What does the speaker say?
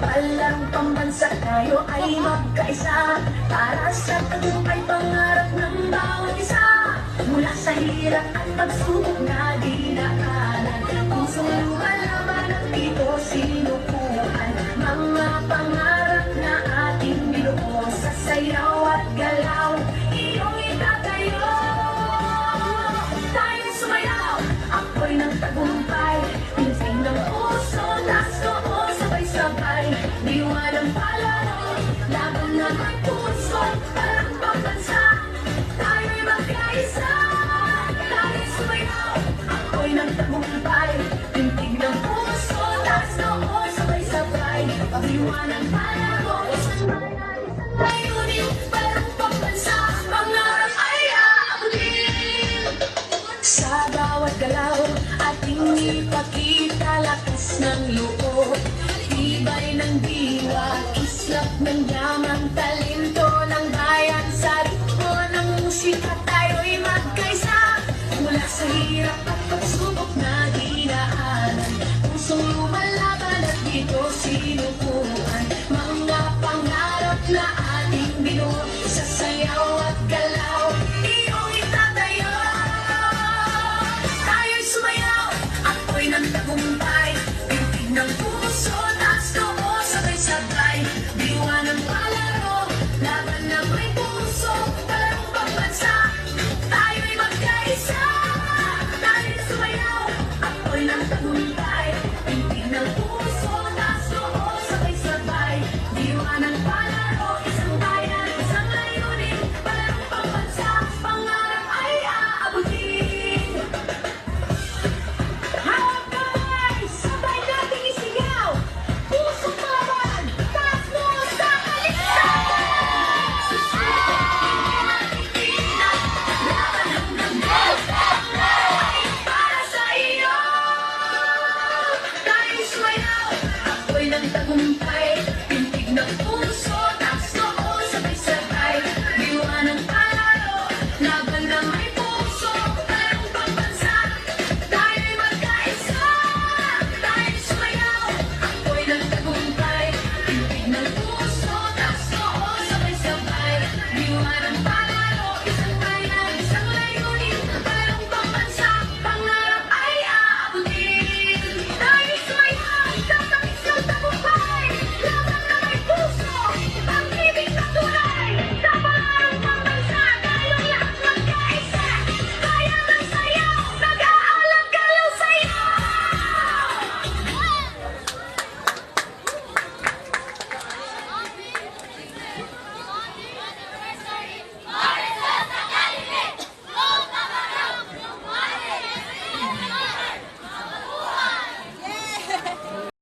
Walang pambansa, tayo ay magkaisa para sa tagumpay pangarap ng bawat isa. Mula sa hirap at pagsubok na dinaanan, pusong lumalaban at dito sinukuhan. Mga pangarap na ating binuo sa sayaw at galaw, iyong itatayo. Tayo sumayaw, ako'y ng tagumpay, pinsay ng puso, taas noo, sabay-sabay. Diwa ng palaro, laban na may puso, parang pambansa, tayo'y magkaisa. Tayo sumayaw, ako'y ng tagumpay, tintig ng puso, taas noo, sabay-sabay. Diwa ng palaro, isang bayan, isang layunin, parang pambansa, pangarap ay aabutin. Sa bawat galaw, ating ipakita lakas ng loob, tibay ng diwa, kislap ng yamang talento ng bayan. Sa ritmo ng musika tayo'y magkaisa. Mula sa hirap at pagsubok na dinaanan, pusong lumalaban at dito